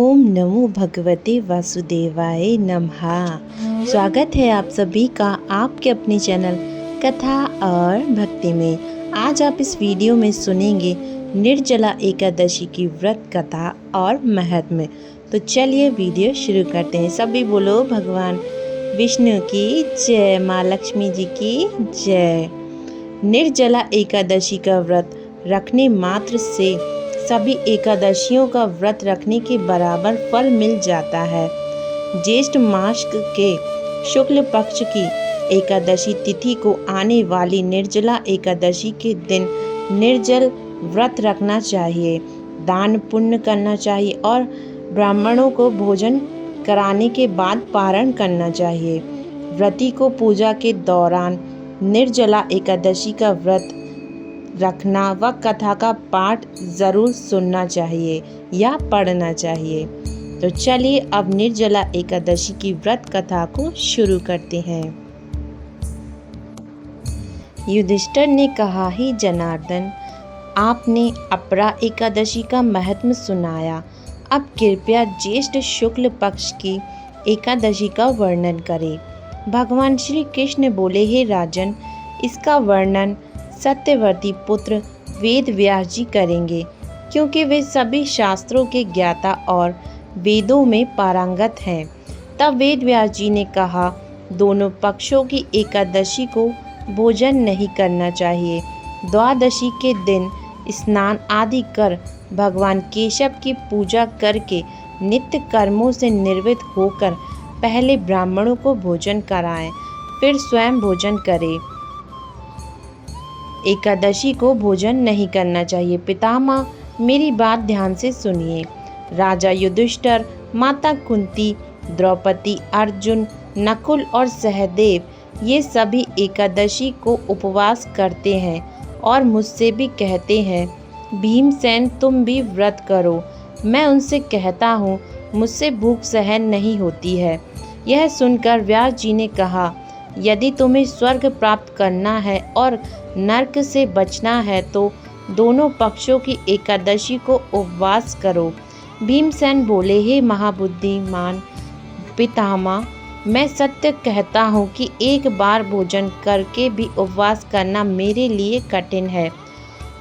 ओम नमो भगवते वासुदेवाय नमः। स्वागत है आप सभी का आपके अपने चैनल कथा और भक्ति में। आज आप इस वीडियो में सुनेंगे निर्जला एकादशी की व्रत कथा और महत्व। तो चलिए वीडियो शुरू करते हैं। सभी बोलो भगवान विष्णु की जय, माँ लक्ष्मी जी की जय। निर्जला एकादशी का व्रत रखने मात्र से सभी एकादशियों का व्रत रखने के बराबर फल मिल जाता है। ज्येष्ठ मास के शुक्ल पक्ष की एकादशी तिथि को आने वाली निर्जला एकादशी के दिन निर्जल व्रत रखना चाहिए, दान पुण्य करना चाहिए और ब्राह्मणों को भोजन कराने के बाद पारण करना चाहिए। व्रती को पूजा के दौरान निर्जला एकादशी का व्रत रखना व कथा का पाठ जरूर सुनना चाहिए या पढ़ना चाहिए। तो चलिए अब निर्जला एकादशी की व्रत कथा को शुरू करते हैं। युधिष्ठिर ने कहा, ही जनार्दन, आपने अपरा एकादशी का महत्व सुनाया, अब कृपया ज्येष्ठ शुक्ल पक्ष की एकादशी का वर्णन करें। भगवान श्री कृष्ण बोले, हे राजन, इसका वर्णन सत्यवर्ती पुत्र वेद व्यास जी करेंगे, क्योंकि वे सभी शास्त्रों के ज्ञाता और वेदों में पारंगत हैं। तब वेद व्यास जी ने कहा, दोनों पक्षों की एकादशी को भोजन नहीं करना चाहिए। द्वादशी के दिन स्नान आदि कर भगवान केशव की पूजा करके नित्य कर्मों से निर्वृत्त होकर पहले ब्राह्मणों को भोजन कराएं, फिर स्वयं भोजन करें। एकादशी को भोजन नहीं करना चाहिए। पितामह, मेरी बात ध्यान से सुनिए। राजा युधिष्ठिर, माता कुंती, द्रौपदी, अर्जुन, नकुल और सहदेव ये सभी एकादशी को उपवास करते हैं और मुझसे भी कहते हैं, भीमसेन तुम भी व्रत करो। मैं उनसे कहता हूँ, मुझसे भूख सहन नहीं होती है। यह सुनकर व्यास जी ने कहा, यदि तुम्हें स्वर्ग प्राप्त करना है और नरक से बचना है तो दोनों पक्षों की एकादशी को उपवास करो। भीमसेन बोले, हे महाबुद्धिमान पितामह, मैं सत्य कहता हूँ कि एक बार भोजन करके भी उपवास करना मेरे लिए कठिन है,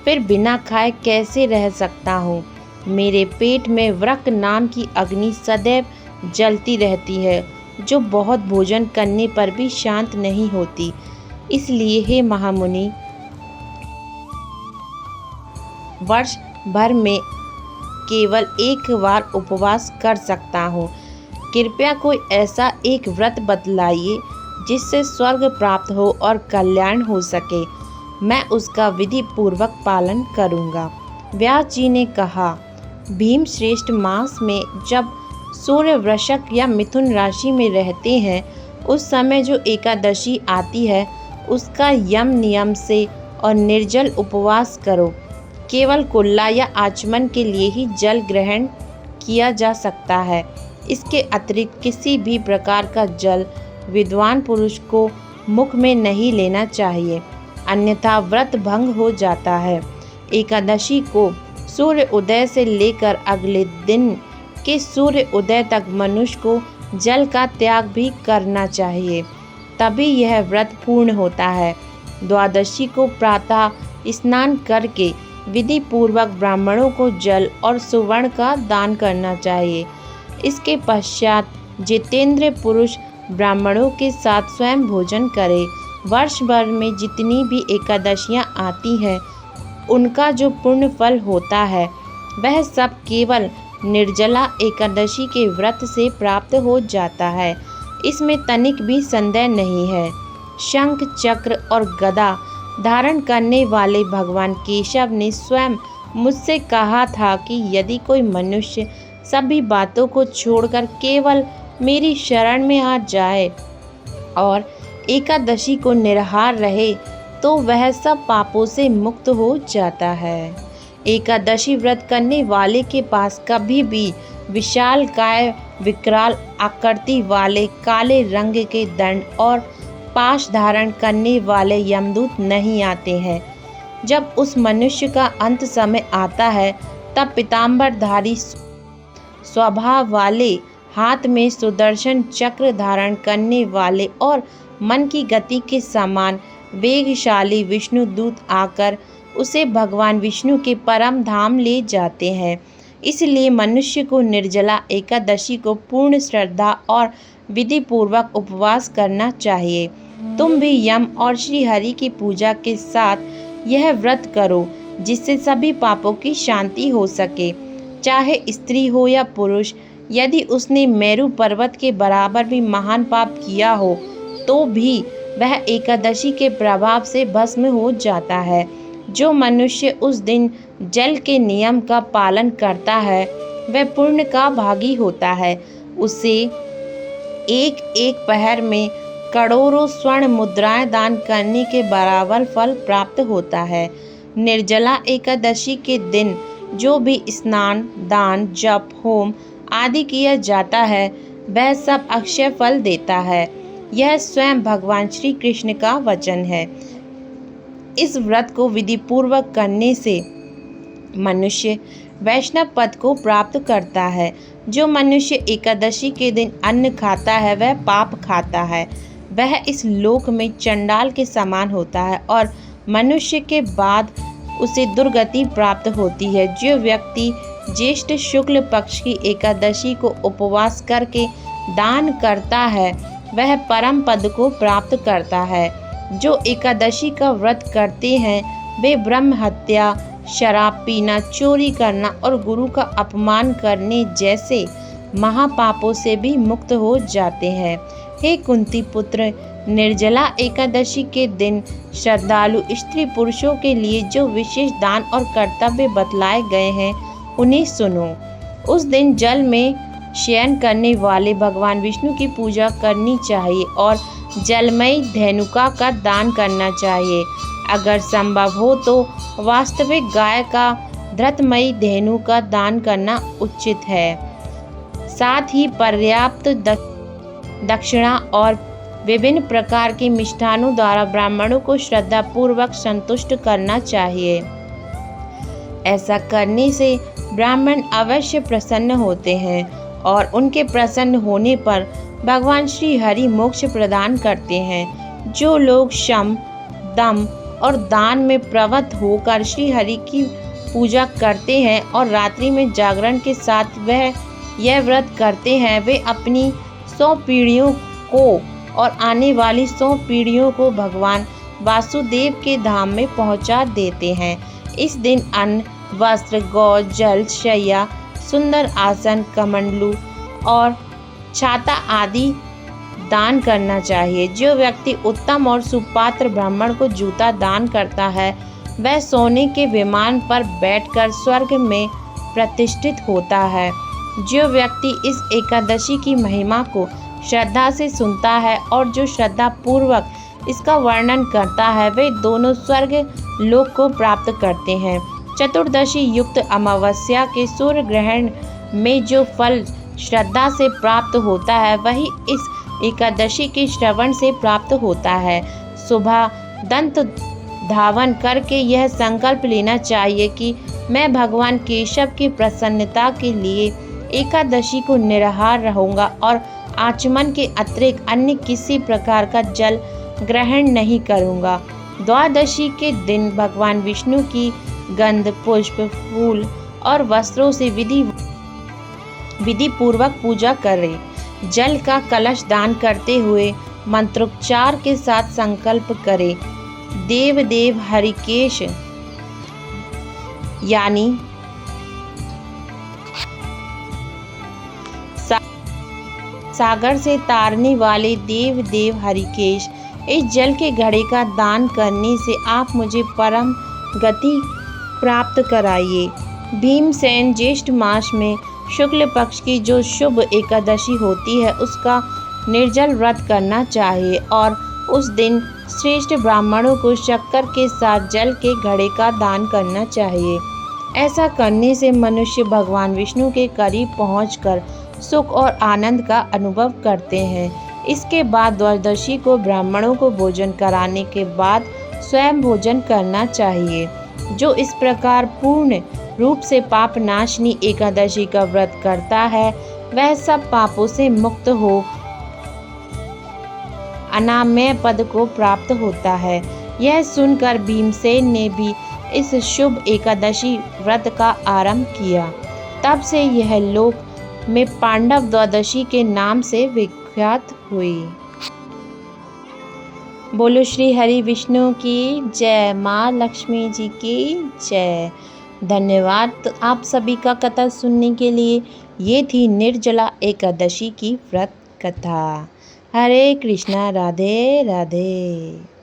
फिर बिना खाए कैसे रह सकता हूँ। मेरे पेट में वृक नाम की अग्नि सदैव जलती रहती है, जो बहुत भोजन करने पर भी शांत नहीं होती। इसलिए हे महामुनि, वर्ष भर में केवल एक बार उपवास कर सकता हूँ। कृपया कोई ऐसा एक व्रत बतलाइए जिससे स्वर्ग प्राप्त हो और कल्याण हो सके, मैं उसका विधि पूर्वक पालन करूँगा। व्यास जी ने कहा, भीम श्रेष्ठ मास में जब सूर्य वृश्चिक या मिथुन राशि में रहते हैं, उस समय जो एकादशी आती है उसका यम नियम से और निर्जल उपवास करो। केवल कुल्ला या आचमन के लिए ही जल ग्रहण किया जा सकता है। इसके अतिरिक्त किसी भी प्रकार का जल विद्वान पुरुष को मुख में नहीं लेना चाहिए, अन्यथा व्रत भंग हो जाता है। एकादशी को सूर्य उदय से लेकर अगले दिन के सूर्य उदय तक मनुष्य को जल का त्याग भी करना चाहिए, तभी यह व्रत पूर्ण होता है। द्वादशी को प्रातः स्नान करके विधि पूर्वक ब्राह्मणों को जल और सुवर्ण का दान करना चाहिए। इसके पश्चात जितेंद्र पुरुष ब्राह्मणों के साथ स्वयं भोजन करे। वर्ष भर में जितनी भी एकादशियां आती हैं, उनका जो पुण्य फल होता है वह सब केवल निर्जला एकादशी के व्रत से प्राप्त हो जाता है, इसमें तनिक भी संदेह नहीं है। शंख चक्र और गदा धारण करने वाले भगवान केशव ने स्वयं मुझसे कहा था कि यदि कोई मनुष्य सभी बातों को छोड़कर केवल मेरी शरण में आ जाए और एकादशी को निराहार रहे तो वह सब पापों से मुक्त हो जाता है। एकादशी व्रत करने वाले के पास कभी भी विशाल काय विकराल आकृति वाले काले रंग के दंड और पाश धारण करने वाले यमदूत नहीं आते हैं। जब उस मनुष्य का अंत समय आता है, तब पीताम्बरधारी स्वभाव वाले, हाथ में सुदर्शन चक्र धारण करने वाले और मन की गति के समान वेगशाली विष्णु दूत आकर उसे भगवान विष्णु के परम धाम ले जाते हैं। इसलिए मनुष्य को निर्जला एकादशी को पूर्ण श्रद्धा और विधि पूर्वक उपवास करना चाहिए। तुम भी यम और श्री हरि की पूजा के साथ यह व्रत करो, जिससे सभी पापों की शांति हो सके। चाहे स्त्री हो या पुरुष, यदि उसने मेरु पर्वत के बराबर भी महान पाप किया हो तो भी वह एकादशी के प्रभाव से भस्म हो जाता है। जो मनुष्य उस दिन जल के नियम का पालन करता है वह पुण्य का भागी होता है। उसे एक एक पहर में करोड़ों स्वर्ण मुद्राएं दान करने के बराबर फल प्राप्त होता है। निर्जला एकादशी के दिन जो भी स्नान, दान, जप, होम आदि किया जाता है वह सब अक्षय फल देता है। यह स्वयं भगवान श्री कृष्ण का वचन है। इस व्रत को विधि पूर्वक करने से मनुष्य वैष्णव पद को प्राप्त करता है। जो मनुष्य एकादशी के दिन अन्न खाता है वह पाप खाता है। वह इस लोक में चंडाल के समान होता है और मनुष्य के बाद उसे दुर्गति प्राप्त होती है। जो व्यक्ति ज्येष्ठ शुक्ल पक्ष की एकादशी को उपवास करके दान करता है वह परम पद को प्राप्त करता है। जो एकादशी का व्रत करते हैं वे ब्रह्म हत्या, शराब पीना, चोरी करना और गुरु का अपमान करने जैसे महापापों से भी मुक्त हो जाते हैं। हे कुंती पुत्र, निर्जला एकादशी के दिन श्रद्धालु स्त्री पुरुषों के लिए जो विशेष दान और कर्तव्य बतलाए गए हैं उन्हें सुनो। उस दिन जल में शयन करने वाले भगवान विष्णु की पूजा करनी चाहिए और जलमयी धेनुका का दान करना चाहिए। अगर संभव हो तो वास्तविक गाय का धृतमयी धेनु का दान करना उचित है। साथ ही पर्याप्त दक्षिणा और विभिन्न प्रकार के मिष्ठानों द्वारा ब्राह्मणों को श्रद्धा पूर्वक संतुष्ट करना चाहिए। ऐसा करने से ब्राह्मण अवश्य प्रसन्न होते हैं और उनके प्रसन्न होने पर भगवान श्री हरि मोक्ष प्रदान करते हैं। जो लोग शम, दम और दान में प्रवृत्त होकर श्री हरि की पूजा करते हैं और रात्रि में जागरण के साथ वह यह व्रत करते हैं वे अपनी 100 पीढ़ियों को और आने वाली 100 पीढ़ियों को भगवान वासुदेव के धाम में पहुंचा देते हैं। इस दिन अन्न, वस्त्र, गौ, जल, शैया, सुंदर आसन, कमंडलू और छाता आदि दान करना चाहिए। जो व्यक्ति उत्तम और सुपात्र ब्राह्मण को जूता दान करता है वह सोने के विमान पर बैठकर स्वर्ग में प्रतिष्ठित होता है। जो व्यक्ति इस एकादशी की महिमा को श्रद्धा से सुनता है और जो श्रद्धा पूर्वक इसका वर्णन करता है वे दोनों स्वर्ग लोक को प्राप्त करते हैं। चतुर्दशी युक्त अमावस्या के सूर्य ग्रहण में जो फल श्रद्धा से प्राप्त होता है वही इस एकादशी के श्रवण से प्राप्त होता है। सुबह दंत धावन करके यह संकल्प लेना चाहिए कि मैं भगवान केशव की प्रसन्नता के लिए एकादशी को निराहार रहूँगा और आचमन के अतिरिक्त अन्य किसी प्रकार का जल ग्रहण नहीं करूँगा। द्वादशी के दिन भगवान विष्णु की गंध, पुष्प, फूल और वस्त्रों से विधि पूर्वक पूजा करें। जल का कलश दान करते हुए मंत्रोच्चार के साथ संकल्प करें। देव देव हरिकेश यानी सागर से तारने वाले देव देव हरिकेश, इस जल के घड़े का दान करने से आप मुझे परम गति प्राप्त कराइए। भीमसेन ज्येष्ठ मास में शुक्ल पक्ष की जो शुभ एकादशी होती है उसका निर्जल व्रत करना चाहिए और उस दिन श्रेष्ठ ब्राह्मणों को शक्कर के साथ जल के घड़े का दान करना चाहिए। ऐसा करने से मनुष्य भगवान विष्णु के करीब पहुंचकर सुख और आनंद का अनुभव करते हैं। इसके बाद द्वादशी को ब्राह्मणों को भोजन कराने के बाद स्वयं भोजन करना चाहिए। जो इस प्रकार पूर्ण रूप से पाप नाशनी एकादशी का व्रत करता है वह सब पापों से मुक्त हो अनामय पद को प्राप्त होता है। यह सुनकर भीमसेन ने भी इस शुभ एकादशी व्रत का आरंभ किया। तब से यह लोक में पांडव द्वादशी के नाम से विख्यात हुई। बोलो श्री हरि विष्णु की जय, माँ लक्ष्मी जी की जय। धन्यवाद आप सभी का कथा सुनने के लिए। ये थी निर्जला एकादशी की व्रत कथा। हरे कृष्णा, राधे राधे।